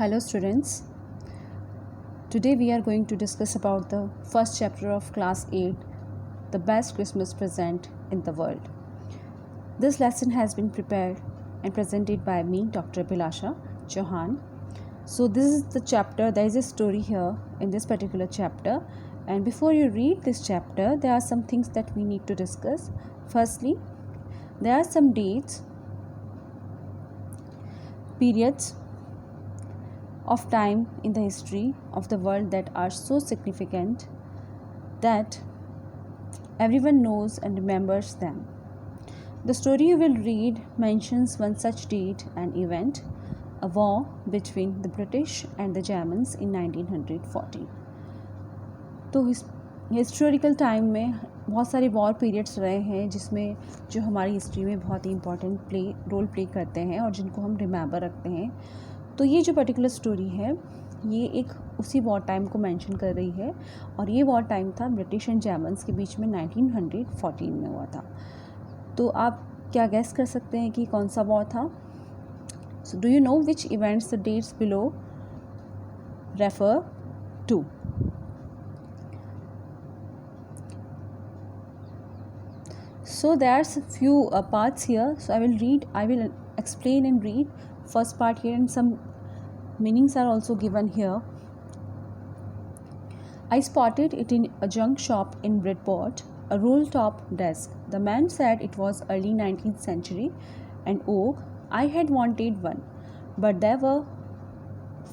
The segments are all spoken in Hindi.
Hello students, today we are going to discuss about the first chapter of class 8, the best Christmas present in the world. This lesson has been prepared and presented by me, Dr. Bilasha Chauhan. So this is the chapter, there is a story here in this particular chapter, and before you read this chapter, there are some things that we need to discuss. Firstly, there are some dates, periods of time in the history of the world that are so significant that everyone knows and remembers them. The story you will read mentions one such date and event, a war between the British and the Germans in 1914. तो हिस्टोरिकल टाइम में बहुत सारे वॉर पीरियड्स रहे हैं जिसमें जो हमारी हिस्ट्री में बहुत ही इंपॉर्टेंट रोल प्ले करते हैं और जिनको हम रिमेंबर रखते हैं. तो ये जो पर्टिकुलर स्टोरी है ये एक उसी वॉर टाइम को मेंशन कर रही है और ये वॉर टाइम था ब्रिटिश एंड जर्मन्स के बीच में 1914 में हुआ था. तो आप क्या गैस कर सकते हैं कि कौन सा वॉर था? So do you know which events the dates below refer to? So there's a few parts here, so I will explain and read first part here, and some meanings are also given here. I spotted it in a junk shop in Bridport, a roll-top desk. The man said it was early 19th century and oak. I had wanted one, but they were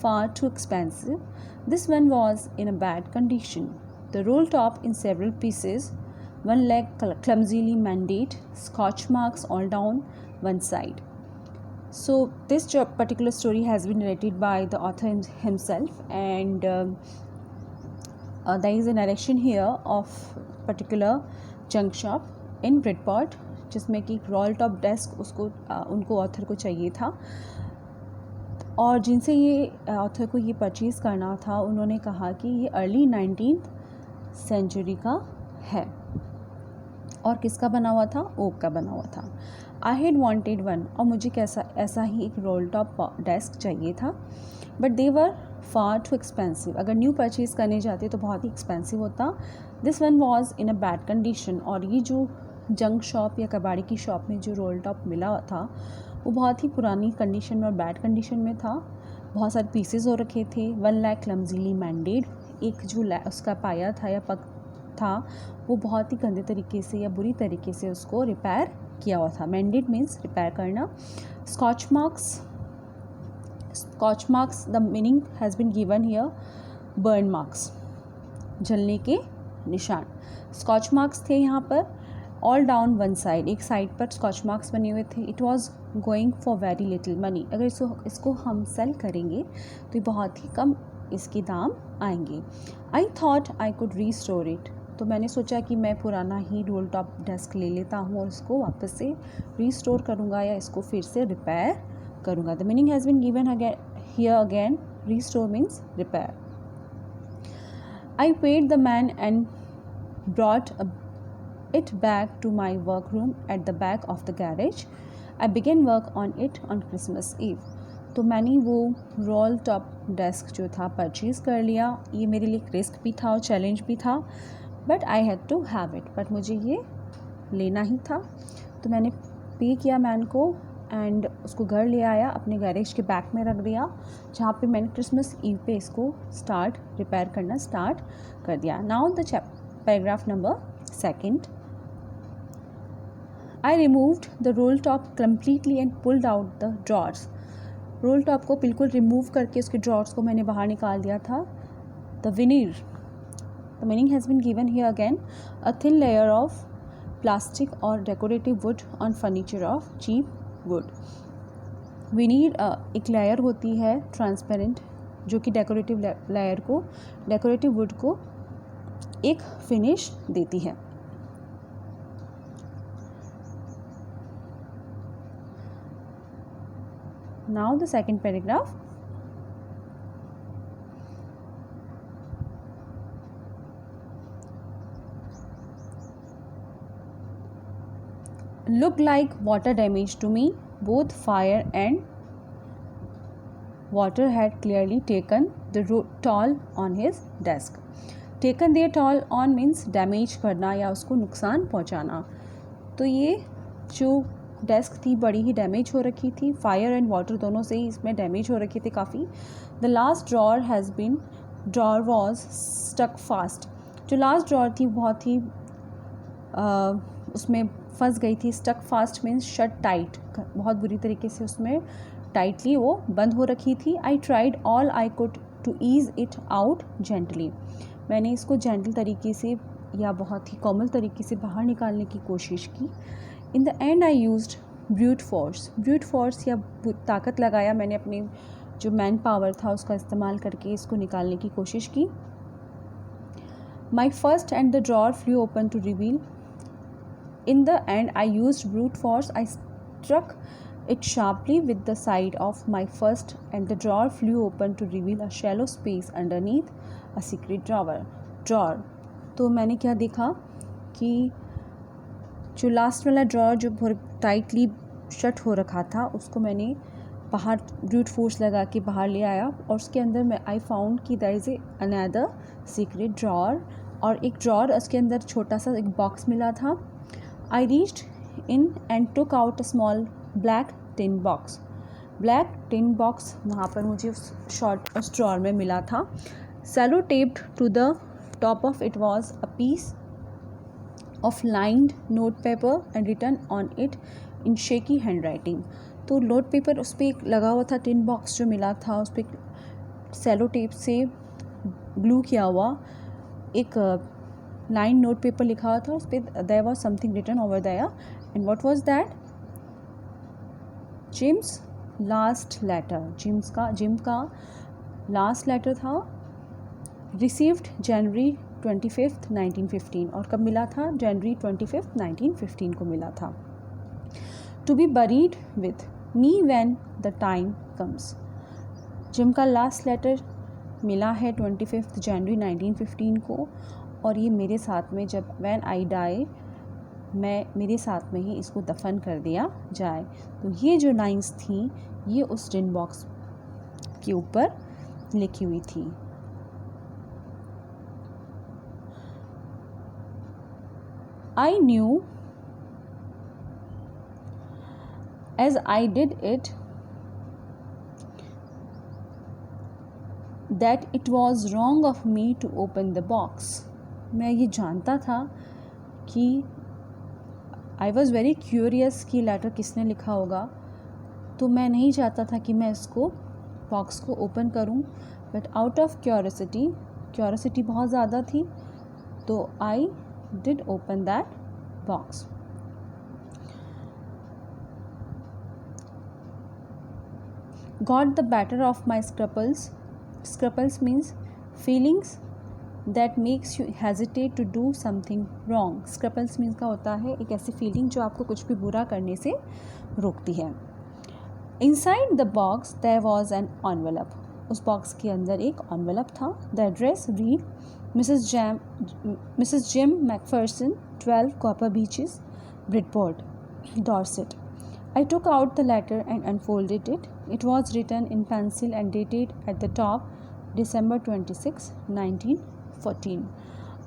far too expensive. This one was in a bad condition. The roll-top in several pieces, one leg clumsily mended, scotch marks all down one side. So this particular story has been narrated by the author himself, and there is a narration here of particular junk shop in Bridport जिसमें कि रोल टॉप डेस्क उनको ऑथर को चाहिए था और जिनसे ये ऑथर को ये परचेज़ करना था उन्होंने कहा कि ये अर्ली 19th सेंचुरी का है और किसका बना हुआ था? ओक का बना हुआ था. आई हैड वॉन्टेड वन, और मुझे ऐसा ही एक रोल टॉप डेस्क चाहिए था. But they were far too expensive, अगर न्यू परचेज़ करने जाते तो बहुत ही एक्सपेंसिव होता. This one was in a bad condition, और ये जो जंक शॉप या कबाड़ी की शॉप में जो रोल टॉप मिला था वो बहुत ही पुरानी कंडीशन में और बैड कंडीशन में था. बहुत सारे पीसेज हो रखे थे. वन लैक क्लमजीली मैंडेड, एक जो उसका पाया था या पग था वो बहुत ही गंदे तरीके से या बुरी तरीके से उसको रिपेयर किया हुआ था. मैंडेड मीन्स रिपेयर करना. Scorch marks the meaning has been given here, burn marks, जलने के निशान. स्कॉच मार्क्स थे यहाँ पर ऑल डाउन वन साइड, एक साइड पर स्कॉच मार्क्स बने हुए थे. It was going for very little money, अगर इसको हम सेल करेंगे तो ये बहुत ही कम इसके दाम आएंगे. I thought I could restore it, तो मैंने सोचा कि मैं पुराना ही रोल टॉप डेस्क ले लेता हूँ और इसको वापस से रीस्टोर करूँगा या इसको फिर से रिपेयर करूँगा. The meaning has been given here again, restore means repair. I paid the man and brought it back to my workroom at the back of the garage. I began work on it on Christmas Eve. तो मैंने वो रोल टॉप डेस्क जो था परचेज़ कर लिया. ये मेरे लिए एक रिस्क भी था और चैलेंज भी था, but I had to have it, but मुझे ये लेना ही था. तो मैंने पे किया मैन को एंड उसको घर ले आया, अपने गैरेज के बैक में रख दिया जहाँ पे मैंने क्रिसमस ईव पे इसको रिपेयर करना स्टार्ट कर दिया. Now the paragraph number 2. I removed the roll top completely and pulled out the drawers. Role top को बिल्कुल रिमूव करके उसके ड्रॉर्स को मैंने बाहर निकाल दिया था. The veneer, the meaning has been given here again, a thin layer of plastic or decorative wood on furniture of cheap wood. veneer एक लेयर होती है ट्रांसपेरेंट जो कि डेकोरेटिव वुड को एक फिनिश देती है. Now the second paragraph. Looked like water damage to me, both fire and water had clearly taken the toll on his desk. Taken their toll on means damage करना या उसको नुकसान पहुंचाना. तो ये जो डेस्क थी बड़ी ही डैमेज हो रखी थी, फायर एंड वाटर दोनों से ही इसमें डैमेज हो रखी थी काफ़ी. The last drawer was stuck fast. जो लास्ट ड्रॉर थी बहुत ही उसमें फंस गई थी. Stuck fast means shut tight, बहुत बुरी तरीके से उसमें टाइटली वो बंद हो रखी थी. I tried all I could to ease it out gently. मैंने इसको जेंटल तरीके से या बहुत ही कोमल तरीके से बाहर निकालने की कोशिश की. In the and I used brute force या ताकत लगाया. मैंने अपनी जो मैन पावर था उसका इस्तेमाल करके इसको निकालने की कोशिश की. My first and the drawer flew open to reveal. In the end, I used brute force. I struck it sharply with the side of my first, and the drawer flew open to reveal a shallow space underneath a secret drawer. तो मैंने क्या देखा कि जो लास्ट वाला ड्रॉर जो बहुत टाइटली शट हो रखा था उसको मैंने बाहर ब्रूट फोर्स लगा के बाहर ले आया, और उसके अंदर मैं आई फाउंड कि there is another secret drawer, और एक ड्रॉर उसके अंदर छोटा सा एक बॉक्स मिला था. I reached in and took out a small black tin box. Black tin box वहाँ पर मुझे उस ड्रॉर में मिला था. Cello taped to the top of it was a piece of lined note paper and written on it in shaky handwriting. तो नोट पेपर उस पर लगा हुआ था. टिन बॉक्स जो मिला था उस पर सेलो टेप से ग्लू किया हुआ एक लाइन नोट पेपर लिखा हुआ था. उस पर there was something written over there. And what was that? Jim's last letter. Jim का लास्ट लेटर था. Received January 25, 1915. और कब मिला था? जनवरी 25, 1915 को मिला था. To be buried with me when the time comes. Jim का लास्ट लेटर मिला है 25 जनवरी 1915 को, और ये मेरे साथ में जब व्हेन आई डाई मेरे साथ में ही इसको दफन कर दिया जाए. तो ये जो लाइंस थी ये उस टिन बॉक्स के ऊपर लिखी हुई थी. I knew as I did it that it was wrong of me to open the box. मैं ये जानता था कि आई वॉज़ वेरी क्यूरियस कि लेटर किसने लिखा होगा, तो मैं नहीं चाहता था कि मैं इसको बॉक्स को ओपन करूं. बट आउट ऑफ क्यूरियोसिटी बहुत ज़्यादा थी, तो I did open that box. Got the better of my scruples means feelings that makes you hesitate to do something wrong. Scruples means का होता है एक ऐसी फीलिंग जो आपको कुछ भी बुरा करने से रोकती है. Inside the box there was an envelope. उस बॉक्स के अंदर एक एनवेलप था. The address read Mrs Jim McPherson, 12 Copper Beeches, Bridport, Dorset. I took out the letter and unfolded it. It was written in pencil and dated at the top December 26, 1914.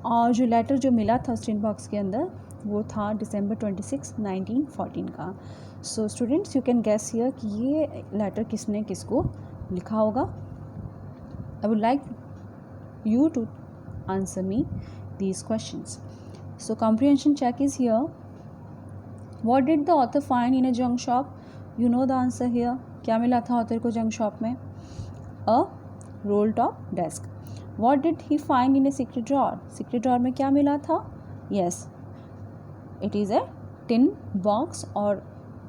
और जो लेटर जो मिला था उस टिन बॉक्स के अंदर वो था December 26, 1914 का. So students you can guess here कि ये लेटर किसने किसको लिखा होगा. I would like you to answer me these questions. So comprehension check is here. What did the author find in a junk shop? You know the answer here. क्या मिला था author को junk shop में? A roll top desk. What did he find in a secret drawer? Secret drawer में क्या मिला था? Yes, it is a tin box. और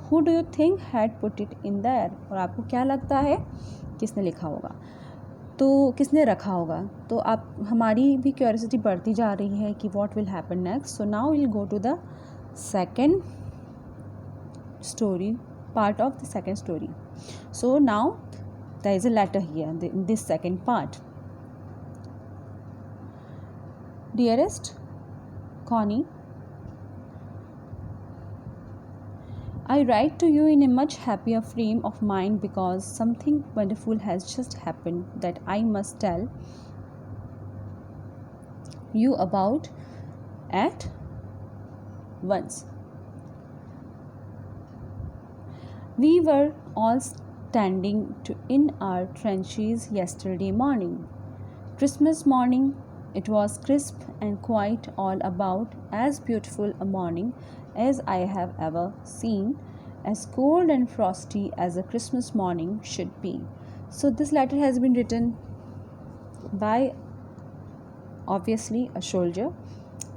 who do you think had put it in there? और आपको क्या लगता है किसने लिखा होगा, तो किसने रखा होगा? तो आप हमारी भी क्यूरियोसिटी बढ़ती जा रही है कि what will happen next. So now we'll go to the second story, part of the second story. So now there is a letter here in this second part. Dearest Connie, I write to you in a much happier frame of mind because something wonderful has just happened that I must tell you about at once. We were all standing in our trenches yesterday morning. Christmas morning. It was crisp and quiet all about, as beautiful a morning as I have ever seen, as cold and frosty as a Christmas morning should be. So this letter has been written by obviously a soldier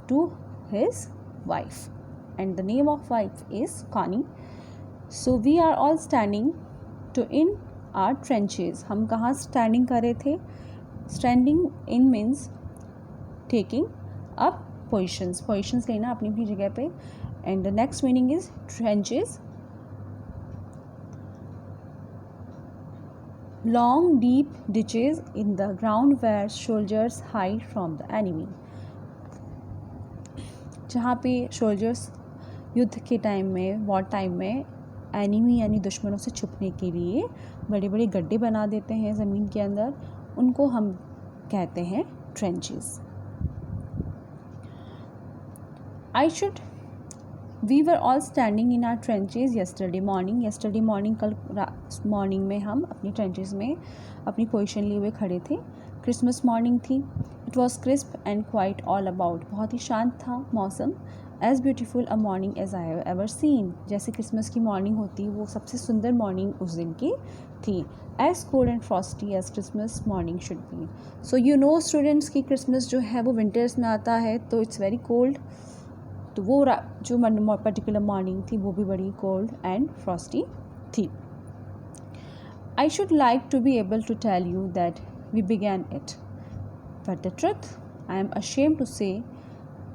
to his wife, and the name of wife is Connie. So we are all standing to in our trenches. हम कहाँ standing कर रहे थे? Standing in means taking up positions लेना अपनी अपनी जगह पे, and the next meaning is trenches, long deep ditches in the ground where soldiers hide from the enemy. जहाँ पे soldiers युद्ध के टाइम में, वॉर टाइम में एनिमी यानी दुश्मनों से छुपने के लिए बड़े बड़े गड्ढे बना देते हैं ज़मीन के अंदर, उनको हम कहते हैं trenches. We were all standing in our trenches yesterday morning कल मॉर्निंग में हम अपनी ट्रेंचेस में अपनी पोजीशन लिए हुए खड़े थे. क्रिसमस मॉर्निंग थी. It was crisp and quiet all about. बहुत ही शांत था मौसम. As beautiful a morning as I have ever seen. जैसे क्रिसमस की मॉर्निंग होती, वो सबसे सुंदर मॉर्निंग उस दिन की थी. As cold and frosty as Christmas morning should be. So you know students की क्रिसमस जो है वो विंटर्स में आता है, तो इट्स वेरी कोल्ड. तो वो जो पर्टिकुलर मॉर्निंग थी वो भी बड़ी कोल्ड एंड फ्रॉस्टी थी. I should like to be able to tell you that we began it, but the truth I am ashamed to say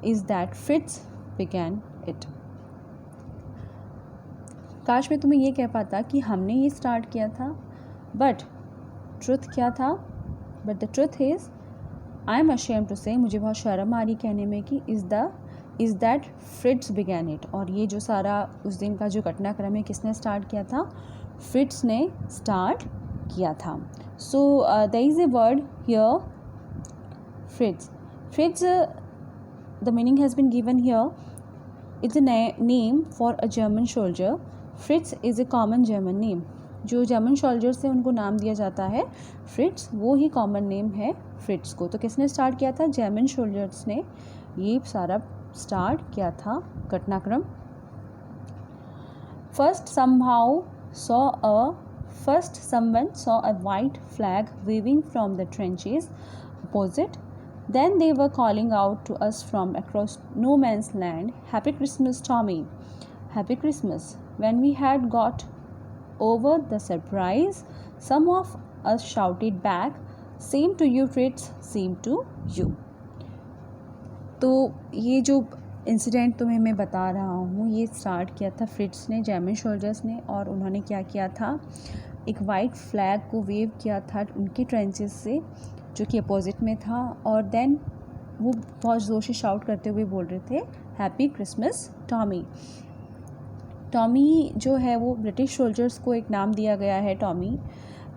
is that Fritz began it. काश मैं तुम्हें ये कह पाता कि हमने ये स्टार्ट किया था, बट ट्रुथ क्या था? But the truth is I am ashamed to say, मुझे बहुत शर्म आ रही कहने में कि is that Fritz began it. और ये जो सारा उस दिन का जो घटनाक्रम है किसने स्टार्ट किया था? फ्रिट्ज ने स्टार्ट किया था. So there is a word here, Fritz. Fritz, the meaning has been given here. It's a name for a German soldier. Fritz is a common German name. जो जर्मन सोल्जर्स हैं उनको नाम दिया जाता है फ्रिट्ज, वो ही कॉमन नेम है फ्रिट्ज को. तो किसने स्टार्ट किया था? जर्मन सोल्जर्स ने ये सारा स्टार्ट किया था घटनाक्रम. First someone saw a white flag waving from the trenches opposite. Then they were calling out to us from across no man's land, "Happy Christmas, Tommy! Happy Christmas!" When we had got over the surprise, some of us shouted back, "Same to you, Fritz, same to you." तो ये जो इंसिडेंट तुम्हें मैं बता रहा हूँ, ये स्टार्ट किया था फ्रिट्ज ने, जर्मन सोल्जर्स ने. और उन्होंने क्या किया था? एक वाइट फ्लैग को वेव किया था उनकी ट्रेंचेस से, जो कि अपोजिट में था. और देन वो बहुत ज़ोर से शाउट करते हुए बोल रहे थे, हैप्पी क्रिसमस टॉमी. टॉमी जो है वो ब्रिटिश सोल्जर्स को एक नाम दिया गया है, Tommy.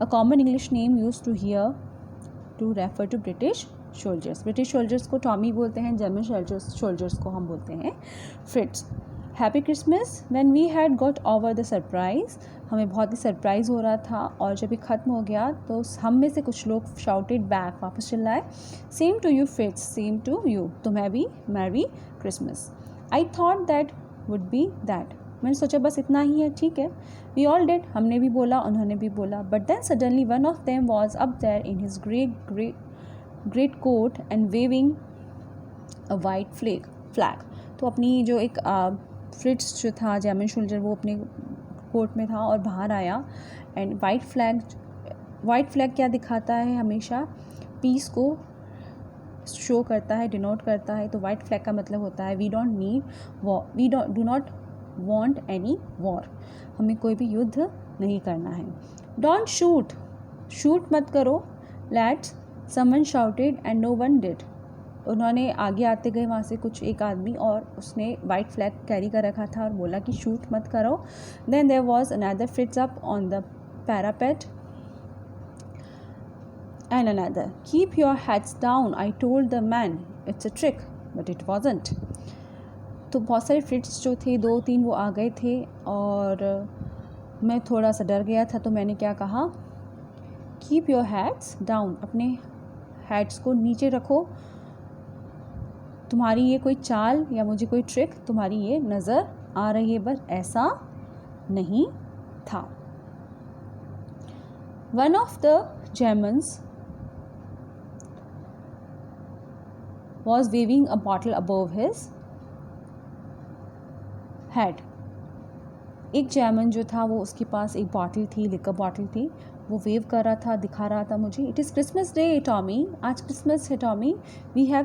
A common English name use to here to refer to British soldiers. British soldiers को टॉमी बोलते हैं, जर्मन सोल्जर्स को हम बोलते हैं Fritz. Happy Christmas. When we had got over the surprise, हमें बहुत ही सरप्राइज़ हो रहा था. और जब ये ख़त्म हो गया तो हम में से कुछ लोग शाउटेड बैक, वापस चिल्लाए, same to you Fritz, same to you, तुम्हें भी merry Christmas. I thought that would be that. मैंने सोचा बस इतना ही है, ठीक है. वी ऑल डिड, हमने भी बोला, उन्होंने भी बोला. But then suddenly one of them was up there in his great coat and waving a white flag. तो अपनी जो एक फ्रिट्ज जो था जर्मन सोल्जर, वो अपने कोट में था और बाहर आया. एंड वाइट फ्लैग क्या दिखाता है? हमेशा पीस को शो करता है, डिनोट करता है. तो वाइट फ्लैग का मतलब होता है we do not want any war. हमें कोई भी युद्ध नहीं करना है. डोंट शूट मत करो. Let's, someone shouted and no one did. उन्होंने आगे आते गए वहाँ से कुछ एक आदमी, और उसने वाइट फ्लैग कैरी कर रखा था और बोला कि शूट मत करो. Then there was another Fritz up on the parapet and another. Keep your heads down, I told the man. It's a trick, but it wasn't. तो बहुत सारे फ्रिट्स जो थे 2-3 वो आ गए थे और मैं थोड़ा सा डर गया था. तो मैंने क्या कहा, कीप योर हेड्स डाउन, अपने हेड्स को नीचे रखो, तुम्हारी ये कोई चाल या मुझे कोई ट्रिक तुम्हारी ये नज़र आ रही है, बस ऐसा नहीं था. One of the Germans was waving a bottle above his head. एक जर्मन जो था वो उसके पास एक बॉटल थी, लिकर बॉटल थी, वो वेव कर रहा था, दिखा रहा था मुझे. It is Christmas day Tommy, आज क्रिसमस है Tommy. We have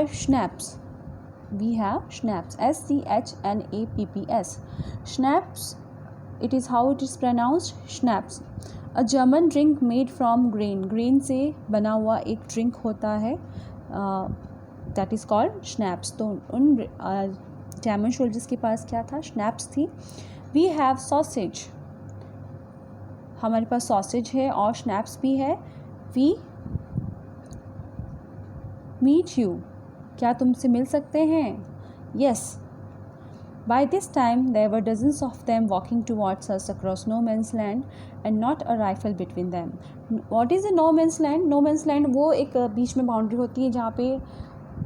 schnapps, SCHNAPPS, schnapps. It is how it is pronounced, schnapps. A German drink made from grain से बना हुआ एक ड्रिंक होता है, that is called schnapps. तो उन जर्मन सोल्जर्स के पास क्या था, schnapps थी. We have sausage, हमारे पास sausage है और schnapps भी है. We meet you, क्या तुमसे मिल सकते हैं? Yes. By this time there were dozens of them walking towards us across no man's land and not a rifle between them. What is a no man's land? No man's land वो एक बीच में बाउंड्री होती है जहाँ पे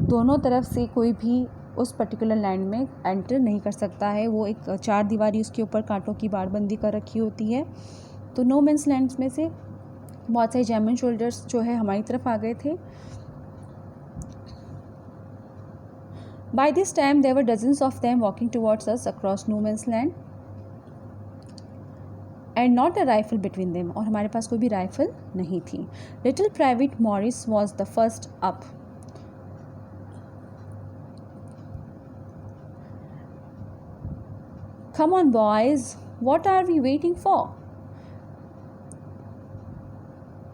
दोनों तरफ से कोई भी उस पर्टिकुलर लैंड में एंटर नहीं कर सकता है. वो एक 4 दीवारी, उसके ऊपर कांटों की बाड़बंदी कर रखी होती है. तो नो मैंस लैंड में से बहुत सारे जर्मन सोल्जर्स जो है हमारी तरफ आ गए थे. By this time there were dozens of them walking towards us across no man's land and not a rifle between them, और हमारे पास कोई भी राइफल नहीं थी. Little Private Morris was the first up. Come on boys, what are we waiting for?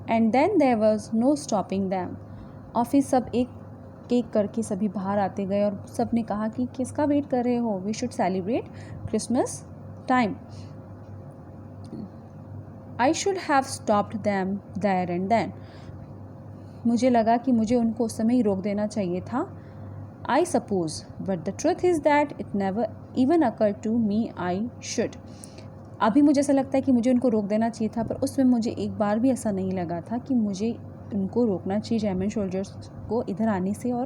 And then there was no stopping them. और फिर सब एक केक करके सभी बाहर आते गए और सब ने कहा कि किसका वेट कर रहे हो, we should celebrate Christmas time. I should have stopped them there and then, मुझे लगा कि मुझे उनको उस समय ही रोक देना चाहिए था. I suppose, but the truth is that it never even occur to me I should. अभी मुझे ऐसा लगता है कि मुझे उनको रोक देना चाहिए था, पर उसमें मुझे एक बार भी ऐसा नहीं लगा था कि मुझे उनको रोकना चाहिए जर्मन सोल्जर्स को इधर आने से और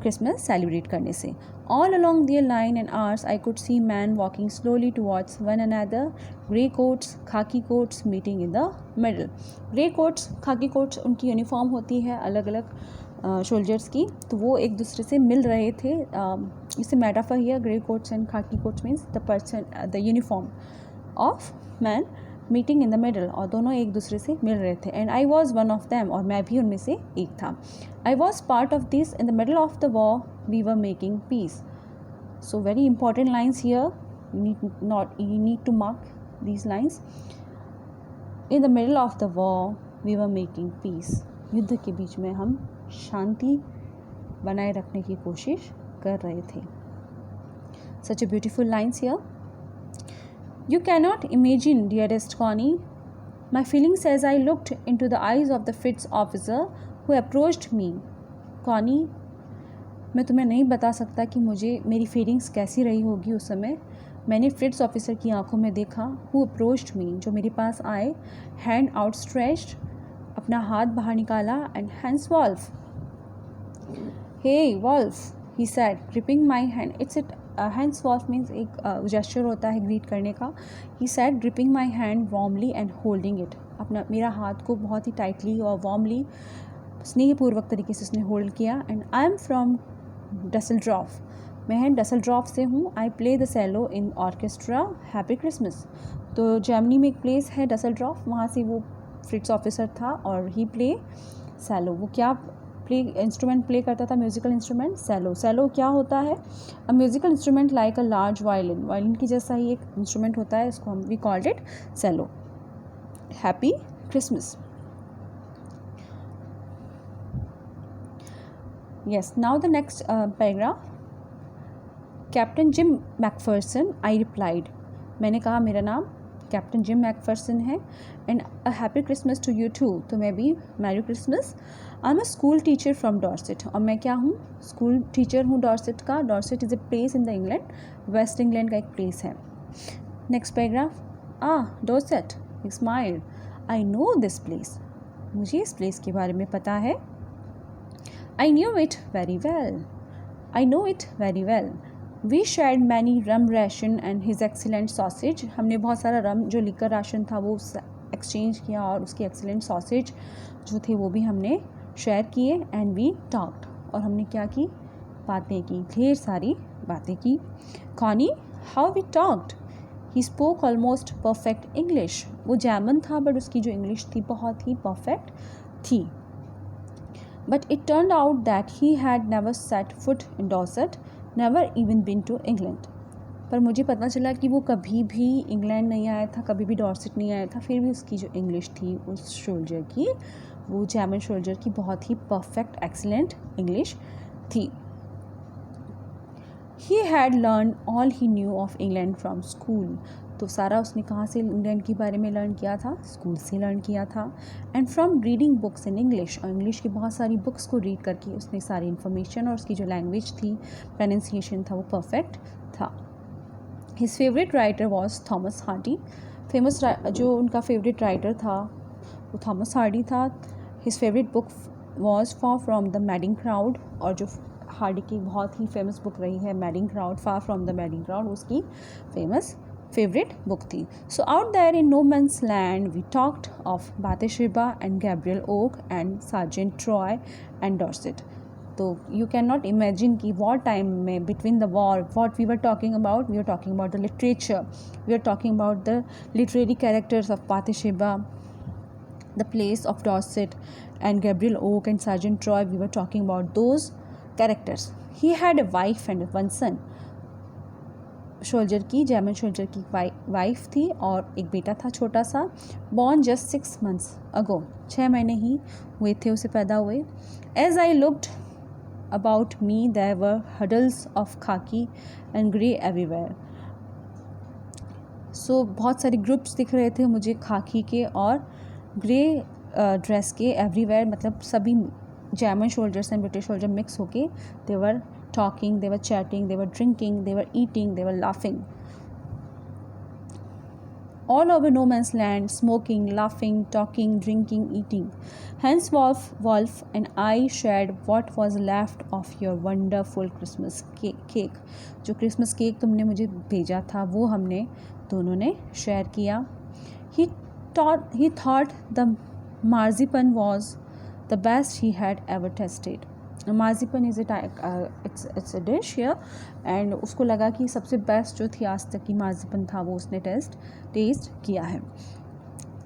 क्रिसमस सेलिब्रेट करने से. All along their line and ours I could see men walking slowly towards one another. Grey coats, khaki coats meeting in the middle. Grey coats, khaki coats उनकी यूनिफॉर्म होती है अलग अलग सोल्जर्स की, तो वो एक दूसरे से मिल रहे थे. इससे metaphor here, grey coats and khaki coats means the person, the uniform of men meeting in the middle, और दोनों एक दूसरे से मिल रहे थे. And I was one of them, और मैं भी उनमें से एक था. I was part of this. In the middle of the war we were making peace. So very important lines here, you need to mark these lines. In the middle of the war we were making peace. युद्ध के बीच में हम शांति बनाए रखने की कोशिश कर रहे थे. Such a beautiful lines here. You cannot imagine, dearest Connie, my feelings as I looked into the eyes of the Fritz officer who approached me. Connie, मैं तुम्हें नहीं बता सकता कि मुझे मेरी फीलिंग्स कैसी रही होगी उस समय. मैंने फ्रिट्स ऑफिसर की आंखों में देखा, who approached me, जो मेरे पास आए, hand outstretched, अपना हाथ बाहर निकाला, and Hans Wolf. Hey Wolf, he said, gripping my hand. It's it. Hans Wolf means एक जेस्चर होता है ग्रीट करने का. He said, gripping my hand warmly and holding it. अपना मेरा हाथ को बहुत ही टाइटली और वार्मली, स्नेहपूर्वक तरीके से उसने होल्ड किया. And I am from Dusseldorf, मैं डसेल्ड्रॉफ से हूँ. I play the cello in orchestra, happy Christmas. तो जर्मनी में एक प्लेस है डसेल्ड्रॉफ, वहाँ से वो फ्रिट्स ऑफिसर था और ही प्ले सेलो. वो क्या इंस्ट्रूमेंट प्ले करता था? म्यूजिकल इंस्ट्रूमेंट सेलो. सेलो क्या होता है? A musical instrument like a large violin. Violin की जैसा ही एक इंस्ट्रूमेंट होता है, इसको हम we called it cello. Happy Christmas. Yes, now the next paragraph. Captain Jim Macpherson, I replied, मैंने कहा मेरा नाम कैप्टन जिम मैकफर्सन है, and a happy Christmas to you too, तो मैं भी merry Christmas. I am a school teacher from Dorset, और मैं क्या हूँ, स्कूल टीचर हूँ डॉर्सेट का। Dorset is a place in the England, west England का एक प्लेस है। Next paragraph, Dorset, smile, I know this place, मुझे इस प्लेस के बारे में पता है। I knew it very well, I know it very well. We shared many rum ration and his excellent sausage, हमने बहुत सारा रम जो लिकर राशन था वो एक्सचेंज किया, और उसकी एक्सीलेंट सॉसेज जो थे वो भी हमने शेयर किए। एंड वी टॉक्ड, और हमने क्या की, बातें की, ढेर सारी बातें की। Connie, how we talked, he spoke almost perfect English, वो जर्मन था बट उसकी जो इंग्लिश थी बहुत ही परफेक्ट थी। But it turned out that he had never set foot in Dorset, never even been to England, पर मुझे पता चला कि वो कभी भी इंग्लैंड नहीं आया था, कभी भी डॉर्सेट नहीं आया था, फिर भी उसकी जो इंग्लिश थी उस शोल्जर की, वो जर्मन शोल्जर की बहुत ही परफेक्ट एक्सीलेंट इंग्लिश थी। He had learn all he new of England from school, तो सारा उसने कहाँ से इंग्लैंड के बारे में लर्न किया था, स्कूल से लर्न किया था। And from reading books in English, और इंग्लिश की बहुत सारी बुक्स को रीड करके उसने सारी इन्फॉर्मेशन, और उसकी जो लैंग्वेज थी, प्रोनाउंसिएशन था, वो परफेक्ट था। His favourite writer was Thomas Hardy, famous जो उनका फेवरेट राइटर था वो थॉमस हार्डी था। His favourite book was far from the madding crowd, और जो हार्डी की बहुत ही फेमस बुक रही है madding crowd, far from the madding crowd, उसकी फेमस फेवरेट बुक थी। So out there in no man's land we talked of Bathsheba and Gabriel Oak and sergeant Troy and Dorset, तो यू कैन नॉट इमेजिन कि वॉर टाइम में, between the war, what we were talking about, we are talking about the literature, we are talking about the literary characters of Bathsheba, the place of Dorset, and Gabriel Oak and Sergeant Troy, we were talking about those characters. He had a wife and one son. Soldier की, जर्मन शोल्जर की वाइफ थी और एक बेटा था छोटा सा, बॉर्न जस्ट 6 months ago, 6 महीने ही हुए थे उसे पैदा हुए। As I looked about me there were huddles of khaki and grey everywhere, so बहुत सारे ग्रुप्स दिख रहे थे मुझे खाकी के और ग्रे ड्रेस के, एवरीवेयर मतलब सभी German soldiers and British soldier mix होके, they were talking, they were chatting, they were drinking, they were eating, they were laughing, all over no man's land, smoking, laughing, talking, drinking, eating. Hence Wolf and I shared what was left of your wonderful Christmas cake. जो क्रिसमस केक तुमने मुझे भेजा था वो हमने दोनों ने शेयर किया। He thought the marzipan was the best he had ever tasted. Marzipan is it's a dish here, and उसको लगा कि सबसे बेस्ट जो थी आज तक की मार्जिपन था वो उसने टेस्ट किया है।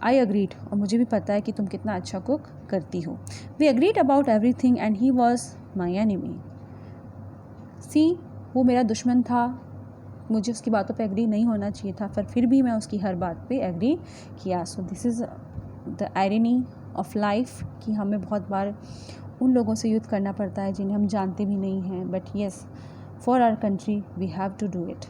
आई अग्रीड, और मुझे भी पता है कि तुम कितना अच्छा कुक करती हो। We agreed about everything and he was my enemy. See, वो मेरा दुश्मन था, मुझे उसकी बातों पे एग्री नहीं होना चाहिए था, पर फिर भी मैं उसकी हर बात पे एग्री किया। So this is the irony of life कि हमें बहुत बार उन लोगों से युद्ध करना पड़ता है जिन्हें हम जानते भी नहीं हैं, but yes, for our country we have to do it.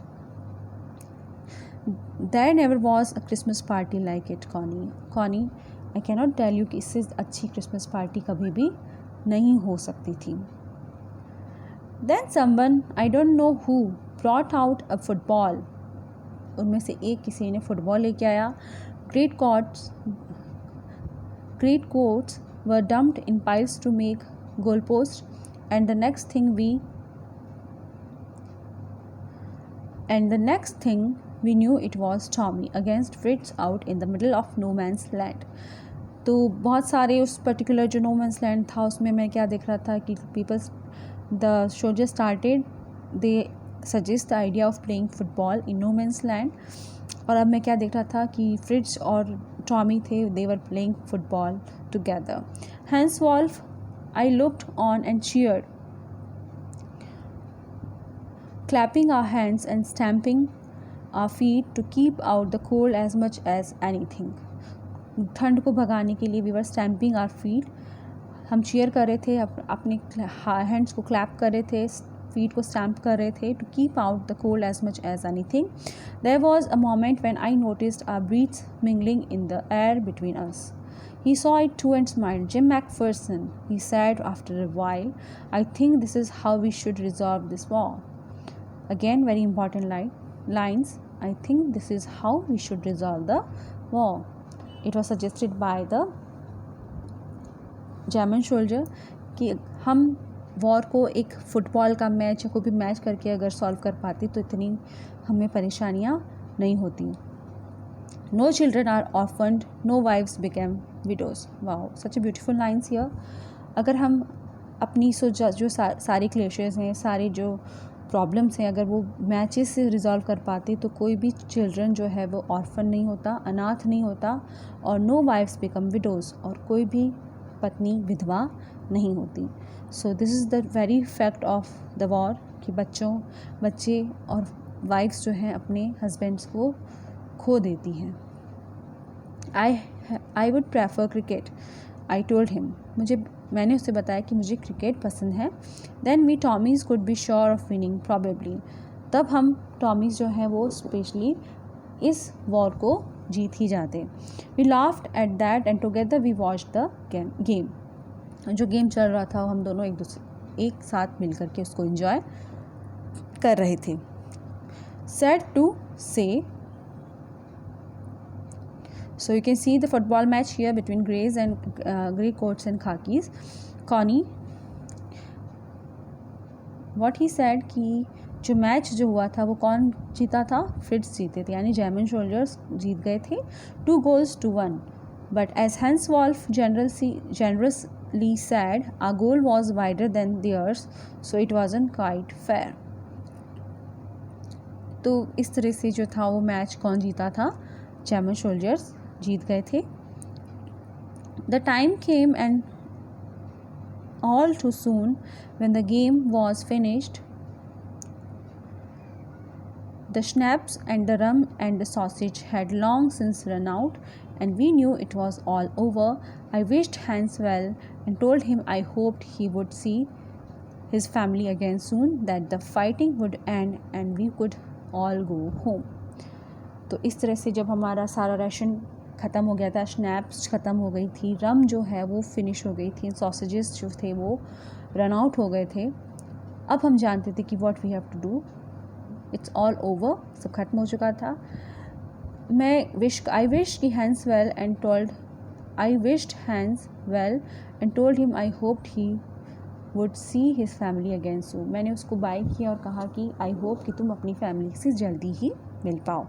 There never was a Christmas party like it Connie, I can not tell you कि इससे अच्छी क्रिसमस पार्टी कभी भी नहीं हो सकती थी। Then someone, I don't know who, brought out a football, उनमें से एक किसी ने फुटबॉल लेके आया। Great coats were dumped in piles to make goalposts, and the next thing we knew it was Tommy against Fritz out in the middle of no man's land. तो बहुत सारे उस पर्टिकुलर जो नो मैंस लैंड था उसमें मैं क्या देख रहा था कि the soldier started, they suggest the idea of playing football in no man's land, और अब मैं क्या देख रहा था कि फ्रिट्ज और टॉमी थे, they were playing football together. Hans Wolf, I looked on and cheered, clapping our hands and stamping our feet to keep out the cold as much as anything. ठंड को भगाने के लिए we were stamping our feet, हम चीयर कर रहे थे, अपने हैंड्स को क्लैप कर रहे थे, फीट को स्टैम्प कर रहे थे to keep out the cold as much as anything. There was a moment when I noticed our breaths mingling in the air between us. He saw it too and smiled. Jim McPherson, he said after a while, I think this is how we should resolve this war. Again, very important lines. I think this is how we should resolve the war. It was suggested by the German soldier कि हम वॉर को एक फुटबॉल का मैच या कोई भी मैच करके अगर सॉल्व कर पाते तो इतनी हमें परेशानियाँ नहीं होती. No children are orphaned, no wives became widows. Wow, such a beautiful lines here. अगर हम अपनी जो सारे क्लेशेस हैं, सारे जो प्रॉब्लम्स हैं, अगर वो मैचेस से रिजॉल्व कर पाते तो कोई भी चिल्ड्रन जो है वो ऑर्फन नहीं होता, अनाथ नहीं होता, और नो वाइफ्स बिकम विडोज़, और कोई भी पत्नी विधवा नहीं होती. So this is the very fact of the war कि बच्चे और वाइफ्स जो हैं अपने हस्बैंड्स को खो देती हैं. I would prefer cricket, I told him. मैंने उससे बताया कि मुझे क्रिकेट पसंद है. Then we Tommies could be sure of winning probably. तब हम टॉमीज़ जो हैं वो स्पेशली इस वॉर को जीत ही जाते. We laughed at that and together we watch the game. जो गेम चल रहा था हम दोनों एक साथ मिल करके उसको एंजॉय कर रहे थे. सैड टू से, so you can see the football match here between grey coats and khakis. Connie, what he said कि जो मैच जो हुआ था वो कौन जीता था? फ्रिट्ज जीते थे, यानी जर्मन सोल्जर्स जीत गए थे 2-1. But as Hans Wolf generously said, our goal was wider than theirs, so it wasn't quite fair. तो इस तरह से जो था वो मैच कौन जीता था? जर्मन सोल्जर्स जीत गए थे. The time came, and all too soon, when the game was finished, the schnapps and the rum and the sausage had long since run out, and we knew it was all over. I wished Hans well and told him I hoped he would see his family again soon, that the fighting would end and we could all go home. तो इस तरह से जब हमारा सारा राशन ख़त्म हो गया था, स्नैप्स ख़त्म हो गई थी, रम जो है वो फिनिश हो गई थी, सॉसेजेस जो थे वो रन आउट हो गए थे, अब हम जानते थे कि what we have to do, it's all over, सब ख़त्म हो चुका था. I wished Hans well and told him I hoped he would see his family again soon. मैंने उसको बाय किया और कहा कि आई होप कि तुम अपनी फैमिली से जल्दी ही मिल पाओ.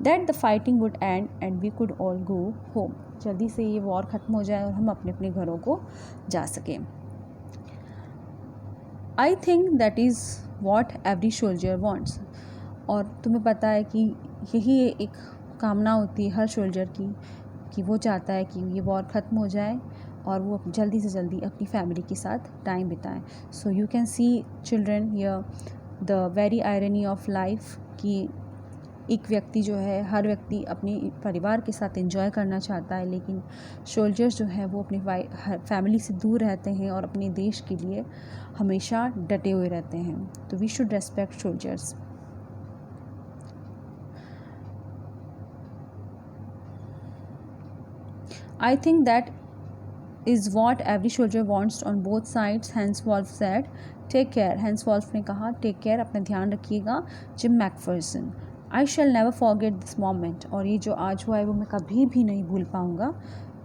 That the fighting would end and we could all go home. जल्दी से ये वॉर ख़त्म हो जाए और हम अपने अपने घरों को जा सकें. I think that is what every soldier wants. और तुम्हें पता है कि यही एक कामना होती है हर सोल्जर की कि वो चाहता है कि ये वॉर ख़त्म हो जाए और वो जल्दी से जल्दी अपनी फैमिली के साथ टाइम बिताएं. So you can see children here the very irony of life कि एक व्यक्ति जो है, हर व्यक्ति अपने परिवार के साथ एंजॉय करना चाहता है, लेकिन सोल्जर्स जो है वो अपनी फैमिली से दूर रहते हैं और अपने देश के लिए हमेशा डटे हुए रहते हैं. तो we should respect soldiers. I think that is what every soldier wants on both sides, Hans Wolf said. Take care, Hans Wolf ने कहा, take care, अपना ध्यान रखिएगा. Jim McPherson, I shall never forget this moment. और ये जो आज हुआ है वो मैं कभी भी नहीं भूल पाऊँगा,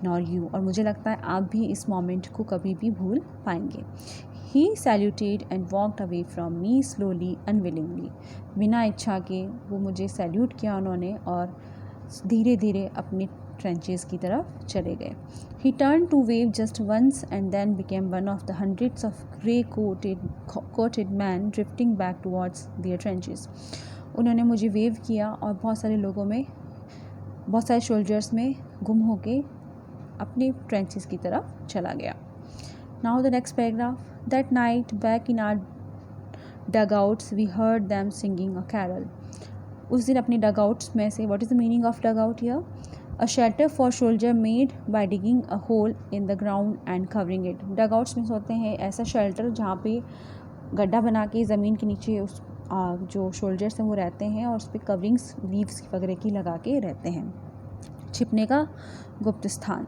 nor you. और मुझे लगता है आप भी इस मोमेंट को कभी भी भूल पाएंगे. He saluted and walked away from me slowly, unwillingly. बिना इच्छा के वो मुझे सैल्यूट किया उन्होंने और धीरे धीरे अपने ट्रेंचेस की तरफ चले गए. He turned to wave just once and then became one of the hundreds of grey-coated men drifting back towards their trenches. उन्होंने मुझे वेव किया और बहुत सारे सोल्जर्स में गुम होके अपने ट्रेंचेस की तरफ चला गया. Now the next paragraph. That night, back in our dugouts, we heard them singing a carol. उस दिन अपनी डगआउट्स में से, what is the meaning of dugout here? A shelter for soldier made by digging a hole in the ground and covering it. Dugouts में होते हैं ऐसा शेल्टर जहाँ पे गड्ढा बना के ज़मीन के नीचे उस जो सोल्जर्स हैं वो रहते हैं और उस पर कवरिंग्स लीव्स वगैरह की लगा के रहते हैं, छिपने का गुप्त स्थान।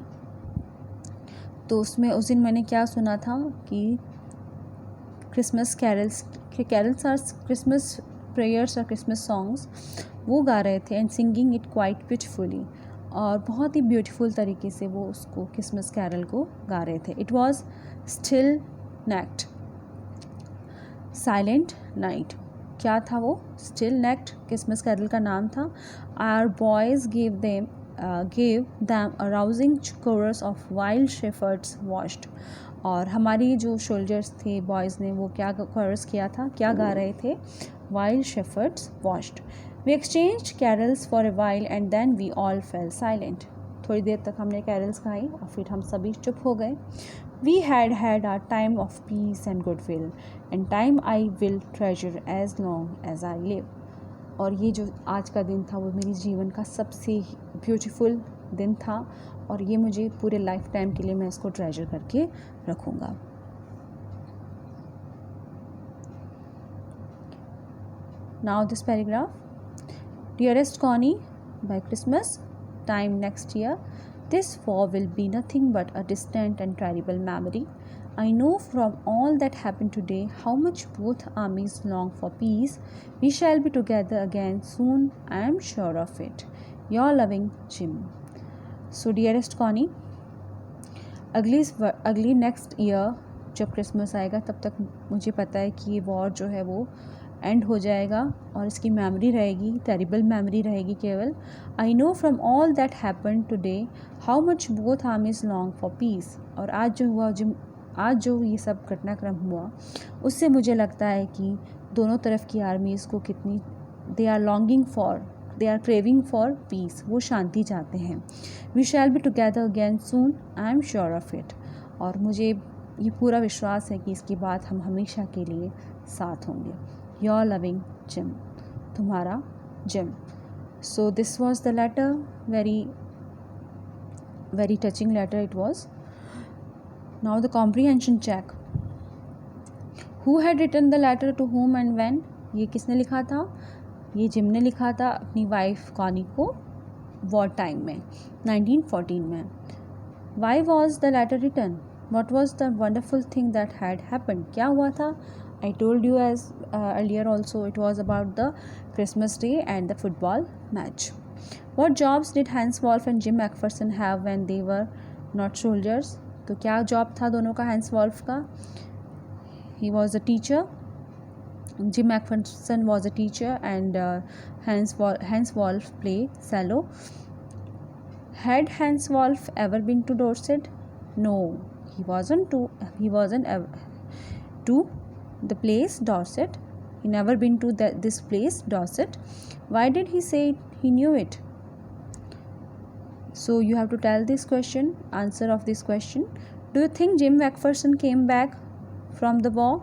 तो उसमें उस दिन मैंने क्या सुना था कि Christmas carols or Christmas prayers और क्रिसमस सॉन्ग्स वो गा रहे थे and singing it quite beautifully, और बहुत ही ब्यूटीफुल तरीके से वो उसको क्रिसमस कैरल को गा रहे थे। It was still night, silent night. क्या था वो? स्टिल नाइट क्रिसमस कैरल का नाम था। Our boys gave them a rousing chorus of wild shepherds washed। और हमारी जो सोल्जर्स थे बॉयज़ ने वो क्या कोरस किया था, क्या गा रहे थे? While shepherds watched. We exchange carols for a while and then we all fell silent. थोड़ी देर तक हमने कैरल्स गाई और फिर हम सभी चुप हो गए। We had our time of peace and good will and time I will treasure as long as I live. और ये जो आज का दिन था वो मेरे जीवन का सबसे ब्यूटीफुल दिन था और ये मुझे पूरे लाइफ टाइम के लिए मैं इसको ट्रेजर करके रखूँगा। Now this paragraph. Dearest Connie, by Christmas time next year, this war will be nothing but a distant and terrible memory. I know from all that happened today how much both armies long for peace. We shall be together again soon, I am sure of it. Your loving Jim. So dearest Connie, अगली नेक्स्ट ईयर जब क्रिसमस आएगा तब तक मुझे पता है कि ये वॉर जो है वो एंड हो जाएगा और इसकी मेमोरी रहेगी, टेरिबल मेमोरी रहेगी केवल। I know from all that happen today how much both आर्मीज long for piece. और आज जो ये सब घटनाक्रम हुआ उससे मुझे लगता है कि दोनों तरफ की आर्मीज़ को कितनी they are craving for peace, वो शांति चाहते हैं। We shall be together again soon, I am sure of it. और मुझे ये पूरा विश्वास है कि इसके बाद हम हमेशा के लिए साथ होंगे। योर लविंग जिम, तुम्हारा Jim. So this was the letter, very touching letter it was. Now the comprehension check. Who had written the letter to whom and when? ये किसने लिखा था? ये जिम ने लिखा था अपनी वाइफ कॉनी को वॉर टाइम में 1914 में। Why was the letter written? What was the wonderful thing that had happen? क्या हुआ था? I told you as earlier also, it was about the Christmas day and the football match. What jobs did Hans Wolf and Jim McPherson have when they were not soldiers? तो क्या जॉब था दोनों का? हैंस वॉल्फ का, he was a teacher. Jim McPherson was a teacher and Hans Wolf play cello. Had Hans Wolf ever been to Dorset? No, he wasn't to the place Dorset. He never been to this place Dorset. Why did he say he knew it? So you have to tell this question, answer of this question. Do you think Jim McPherson came back from the war?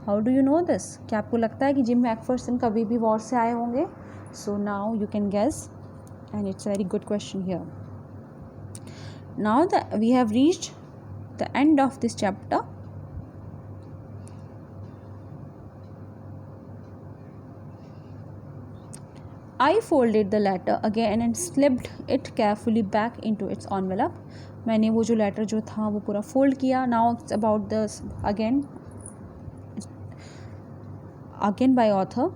How do you know this? क्या आपको लगता है कि जिम मैकफर्सन कभी भी वॉर से आए होंगे? So now you can guess and it's a very good question here. Now we have reached the end of this chapter. I folded the letter again and slipped it carefully back into its envelope. मैंने वो जो लेटर जो था वो पूरा फोल्ड किया. Now it's about this again by author.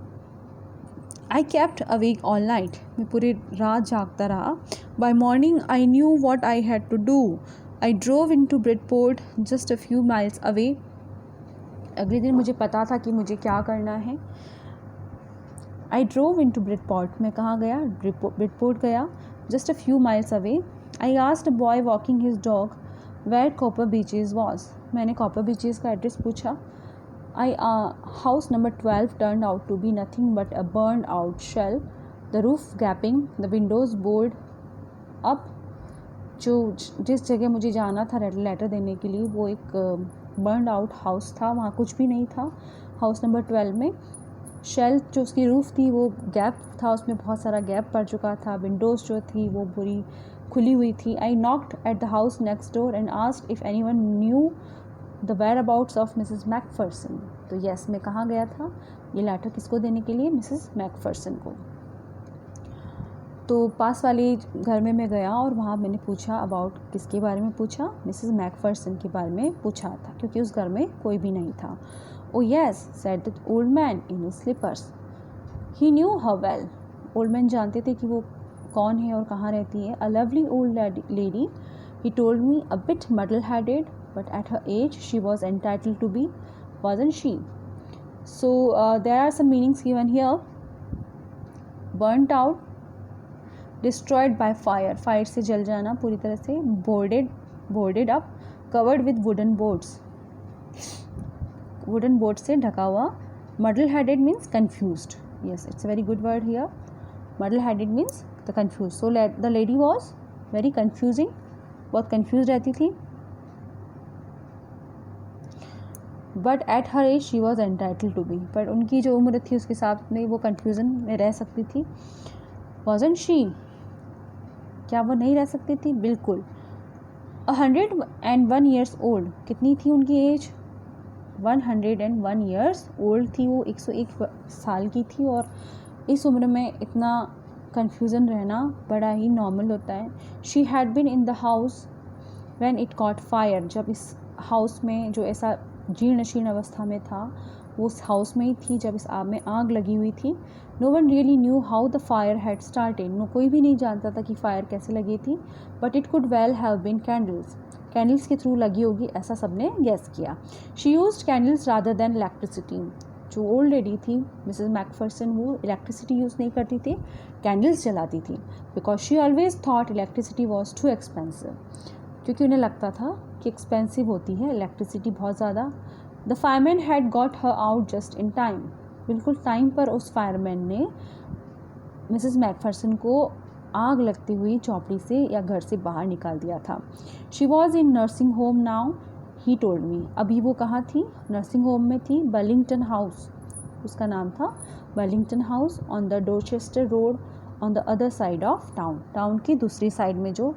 I kept awake all night. मैं पूरी रात जागता रहा. By morning I knew what I had to do. I drove into Bridport, just a few miles away. अगले दिन मुझे पता था कि मुझे क्या करना है. I drove into Bridport. मैं कहाँ गया? Bridport गया. Just a few miles away. I asked a boy walking his dog where Copper Beaches was. मैंने Copper Beaches का एड्रेस पूछा. House number 12 turned out to be nothing but a burned out shell, the roof gaping, the windows boarded up. जिस जगह मुझे जाना था लेटर देने के लिए वो एक बर्नड आउट हाउस था, वहाँ कुछ भी नहीं था. हाउस नंबर 12 में शेल जो उसकी रूफ़ थी वो गैप था, उसमें बहुत सारा गैप पड़ चुका था. विंडोज़ जो थी वो पूरी खुली हुई थी. I knocked at the house next door and asked if anyone knew the whereabouts of Mrs. Macpherson. तो yes, मैं कहाँ गया था ये लेटर किसको देने के लिए? मिसेस मैकफर्सन को. तो पास वाले घर में मैं गया और वहाँ मैंने पूछा अबाउट किसके बारे में पूछा? मिसेस मैकफर्सन के बारे में पूछा था क्योंकि उस घर में कोई भी नहीं था. Oh yes, said the old man in his slippers. He knew her well. Old man जानते थे कि वो कौन है और कहाँ रहती है. A lovely old lady, he told me, a bit muddle-headed, but at her age she was entitled to be, wasn't she? So there are some meanings given here. Burnt out, destroyed by fire, fire से जल जाना पूरी तरह से. boarded up, covered with wooden boards, wooden boards से ढका हुआ. muddle-headed means confused. Yes, it's a very good word here. muddle-headed means the confused. So the lady was very confusing, बहुत confused रहती थी. But at her age she was entitled to be. पर उनकी जो उम्र थी उसके साथ में वो confusion में रह सकती थी. Wasn't she? क्या वो नहीं रह सकती थी? बिल्कुल. 101 years old. कितनी थी उनकी एज? 101 years old थी वो. 101 साल की थी. और इस उम्र में इतना कन्फ्यूज़न रहना बड़ा ही नॉर्मल होता है. She had been in the house when it caught fire. जब इस हाउस में जो ऐसा जीर्ण शीर्ण अवस्था में था वो उस हाउस में ही थी जब इस आग में आग लगी हुई थी. No one really knew how the fire had started. कोई भी नहीं जानता था कि फायर कैसे लगी थी. But it could well have been candles. Candles के थ्रू लगी होगी ऐसा सबने गेस किया. She used candles rather than electricity. जो ओल्ड लेडी थी मिसेस मैकफर्सन वो इलेक्ट्रिसिटी यूज़ नहीं करती थी, कैंडल्स जलाती थी. Because she always thought electricity was too expensive. क्योंकि उन्हें लगता था कि एक्सपेंसिव होती है इलेक्ट्रिसिटी बहुत ज़्यादा. The fireman had got her out just in time. बिल्कुल टाइम पर उस फायरमैन ने मिसेस मैकफर्सन को आग लगती हुई चौपड़ी से या घर से बाहर निकाल दिया था. She was in nursing home now, he told me. अभी वो कहाँ थी? नर्सिंग होम में थी. बर्लिंगटन हाउस उसका नाम था. Burlington House on the Dorchester Road on the other side of town. Town की दूसरी साइड में जो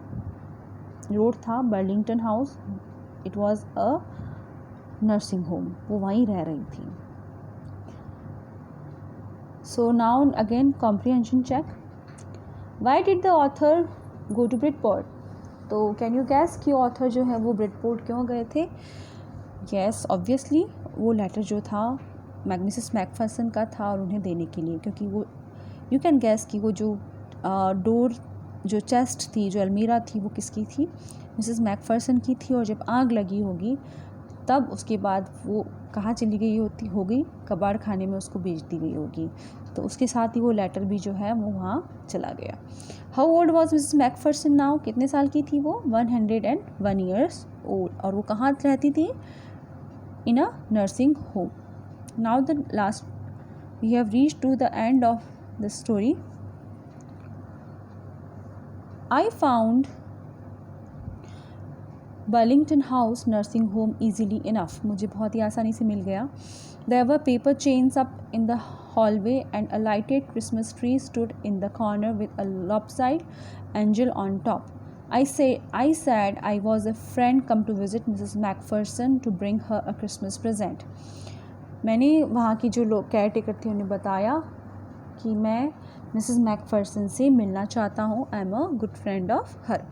रोड था Burlington House, it was a nursing home. वो वहीं रह रही थी. So now again comprehension check. Why did the author go to Bridport? तो कैन यू गैस कि ऑथर जो है वो ब्रिटपोर्ट क्यों गए थे? येस, ऑब्वियसली वो लेटर जो था मिसेस मैकफर्सन का था और उन्हें देने के लिए. क्योंकि वो यू कैन गैस कि वो जो डोर जो चेस्ट थी जो अलमीरा थी वो किसकी थी? मिसेस मैकफर्सन की थी. और जब आग लगी होगी तब उसके बाद वो कहाँ चली गई होगी? कबाड़ खाने में उसको बेच दी गई होगी. तो उसके साथ ही वो लेटर भी जो है वो वहाँ चला गया. How old was Mrs Macpherson now? कितने साल की थी वो? 101 years old. और वो कहाँ रहती थी? In a nursing home. Now the last we have reached to the end of the story. I found Burlington House nursing home easily enough. मुझे बहुत ही आसानी से मिल गया. There were paper chains up in the hallway and a lighted Christmas tree stood in the corner with a lopsided angel on top. I said I was a friend come to visit Mrs. Macpherson to bring her a Christmas present. मैंने वहाँ की जो लोग केयर टेकर थे उन्हें बताया कि मैं मिसेस मैकफर्सन से मिलना चाहता हूँ. आई am a good friend of her.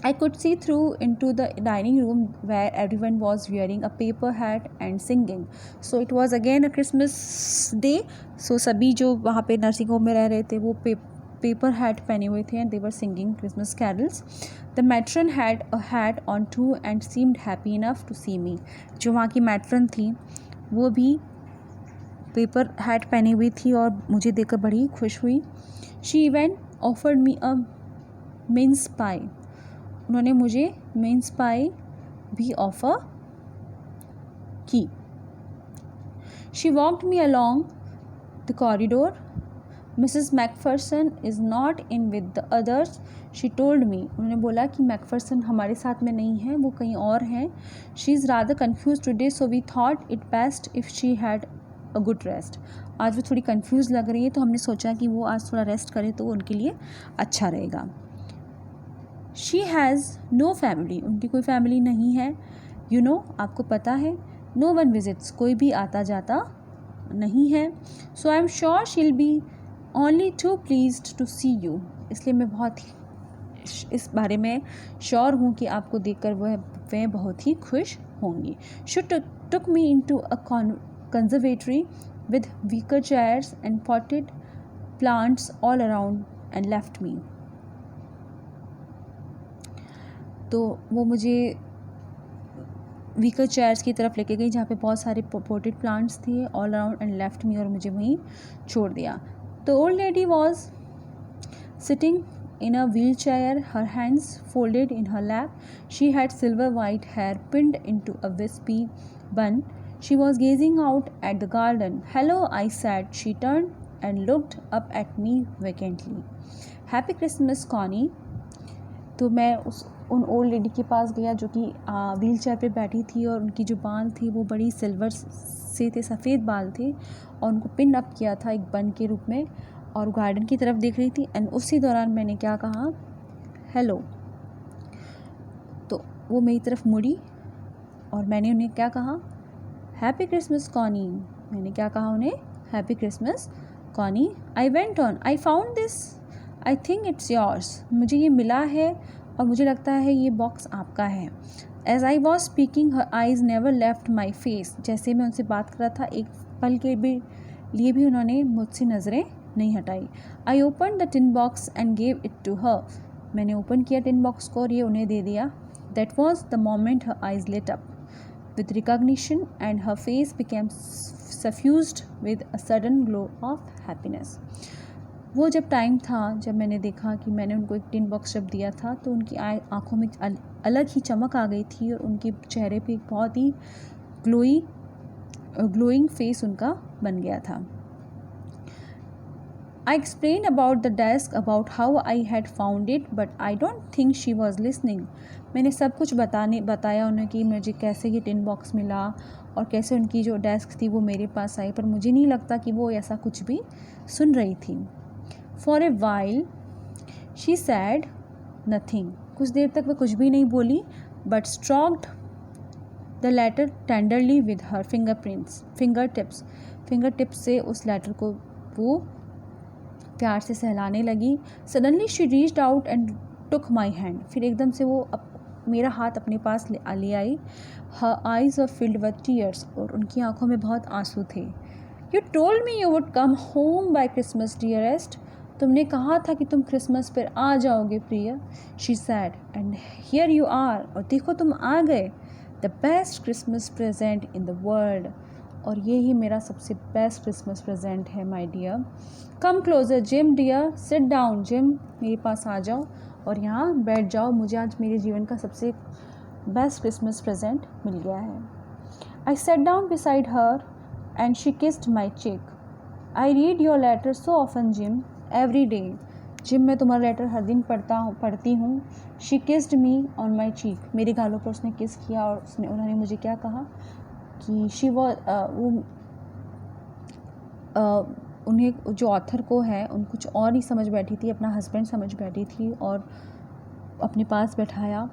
I could see through into the dining room where everyone was wearing a paper hat and singing. So it was again a Christmas day. So सभी जो वहाँ पे नर्सिंग होम में रह रहे थे वो पेपर हैट पहने हुए थे and they were singing Christmas carols. The matron had a hat on too and seemed happy enough to see me. जो वहाँ की मैट्रन थी वो भी पेपर हैट पहनी हुई थी और मुझे देखकर बड़ी खुश हुई. She even offered me a mince pie. उन्होंने मुझे मिन्स पाई भी ऑफ़र की. She walked me along the corridor. Mrs Macpherson is not in with the others, she told me. उन्होंने बोला कि मैकफर्सन हमारे साथ में नहीं है, वो कहीं और हैं. She is rather confuse today so we thought it best if she had a good rest. आज वो थोड़ी कन्फ्यूज़ लग रही है तो हमने सोचा कि वो आज थोड़ा रेस्ट करे तो उनके लिए अच्छा रहेगा. शी हैज़ नो फैमिली, उनकी कोई फैमिली नहीं है। यू नो, आपको पता है। नो वन विजिट्स, कोई भी आता जाता नहीं है। So I am sure she will be only too pleased to see you, इसलिए मैं बहुत ही इस बारे में श्योर हूँ कि आपको देखकर वह बहुत ही खुश होंगी। She took me into a conservatory with wicker chairs and potted plants all around and left me. तो वो मुझे wicker chairs की तरफ लेके गई जहाँ पे बहुत सारे potted plants थे all around and left me, और मुझे वहीं छोड़ दिया। The old lady was sitting in a wheelchair, her hands folded in her lap. She had silver white hair pinned into a wispy bun. She was gazing out at the garden. "Hello," I said. She turned and looked up at me vacantly. "Happy Christmas, Connie." तो मैं उन ओल्ड लेडी के पास गया जो कि व्हील चेयर पर बैठी थी, और उनकी जो बाल थी वो बड़ी सिल्वर से थे, सफ़ेद बाल थे, और उनको पिन अप किया था एक बन के रूप में, और गार्डन की तरफ देख रही थी। एंड उसी दौरान मैंने क्या कहा, हेलो। तो वो मेरी तरफ मुड़ी और मैंने उन्हें क्या कहा, हैप्पी क्रिसमस कॉनी। मैंने क्या कहा उन्हें, happy Christmas Connie. I went on, I found this, I think it's yours. मुझे ये मिला है और मुझे लगता है ये बॉक्स आपका है। As I was speaking her eyes never left my face. जैसे मैं उनसे बात कर रहा था, एक पल के लिए भी उन्होंने मुझसे नज़रें नहीं हटाई। I open the tin box and gave it to her. मैंने ओपन किया टिन बॉक्स को और ये उन्हें दे दिया। That was the moment her eyes lit up with recognition and her face became suffused with a sudden glow of happiness. वो जब टाइम था जब मैंने देखा कि मैंने उनको एक टिन बॉक्स जब दिया था, तो उनकी आँखों में अलग ही चमक आ गई थी और उनके चेहरे पे एक बहुत ही ग्लोइंग फेस उनका बन गया था। I explained about the desk, about how I had found it, but I don't think she was listening. मैंने सब कुछ बताया उन्हें कि मुझे कैसे ये टिन बॉक्स मिला और कैसे उनकी जो डेस्क थी वो मेरे पास आई, पर मुझे नहीं लगता कि वो ऐसा कुछ भी सुन रही थी। For a while she said nothing. कुछ देर तक वह कुछ भी नहीं बोली, but stroked the letter tenderly with her fingertips से उस लेटर को वो प्यार से सहलाने लगी। Suddenly she reached out and took my hand. फिर एकदम से वो मेरा हाथ अपने पास ले आई। Her eyes were filled with tears, और उनकी आंखों में बहुत आंसू थे। You told me you would come home by Christmas dearest. तुमने कहा था कि तुम क्रिसमस पर आ जाओगे प्रिय। She said, and here you are, और देखो तुम आ गए। The best Christmas present in the world, और ये ही मेरा सबसे बेस्ट क्रिसमस प्रेजेंट है my dear. Come closer Jim dear, sit down Jim, मेरे पास आ जाओ और यहाँ बैठ जाओ। मुझे आज मेरे जीवन का सबसे बेस्ट क्रिसमस प्रेजेंट मिल गया है। I sat down beside her and she kissed my cheek. I read your letter so often Jim, every day. Jim, मैं तुम्हारा लेटर हर दिन पढ़ती हूँ। She kissed me on my cheek, मेरे गालों पर उसने किस किया, और उन्होंने मुझे क्या कहा कि शी वॉज उन्हें जो ऑथर को है उन कुछ और ही समझ बैठी थी, अपना हस्बैंड समझ बैठी थी, और अपने पास बैठाया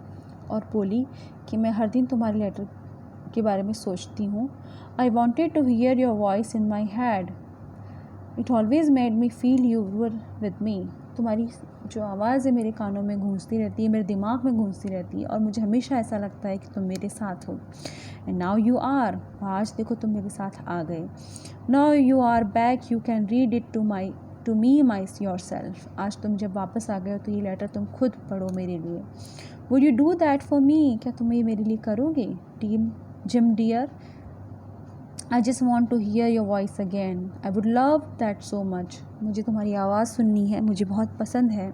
और बोली कि मैं हर दिन तुम्हारे लेटर के बारे में सोचती हूँ। I wanted to hear your voice in my head, it always made me feel you were with me. तुम्हारी जो आवाज़ है मेरे कानों में गूंजती रहती है, मेरे दिमाग में गूंजती रहती है, और मुझे हमेशा ऐसा लगता है कि तुम मेरे साथ हो। एंड नाउ यू आर, आज देखो तुम मेरे साथ आ गए। Now you are back, you can read it to me my yourself. आज तुम जब वापस आ गए हो तो ये लेटर तुम खुद पढ़ो मेरे लिए। Would you do that for me, क्या तुम ये मेरे लिए करोगे Jim dear? I just want to hear your voice again, I would love that so much. मुझे तुम्हारी आवाज़ सुननी है, मुझे बहुत पसंद है।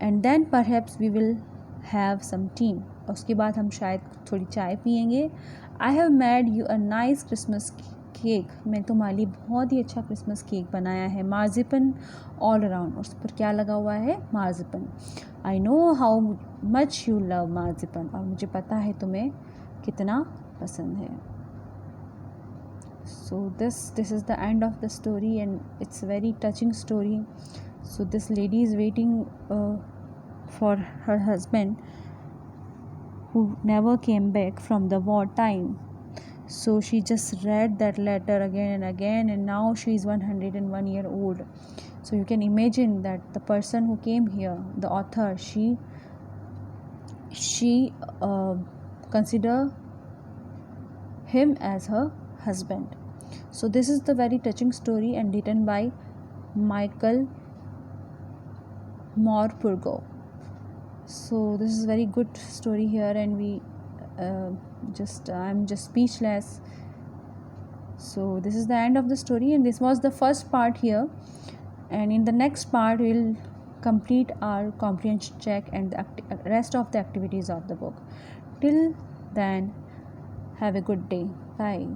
And then perhaps we will have some tea, और उसके बाद हम शायद थोड़ी चाय पियेंगे। I have made you a nice Christmas cake, मैं तुम्हारे लिए बहुत ही अच्छा क्रिसमस केक बनाया है। मार्जिपन ऑल अराउंड, उस पर क्या लगा हुआ है, marzipan. I know how much you love marzipan, और मुझे पता है तुम्हें कितना पसंद है। So this is the end of the story, and it's a very touching story. So this lady is waiting for her husband who never came back from the war time. So she just read that letter again and again, and now she is 101 year old. So you can imagine that the person who came here, the author, she consider him as her husband. So this is the very touching story and written by Michael Morpurgo. So this is very good story here, and we I'm just speechless. So this is the end of the story, and this was the first part here, and in the next part we'll complete our comprehension check and the rest of the activities of the book. Till then, have a good day. Bye.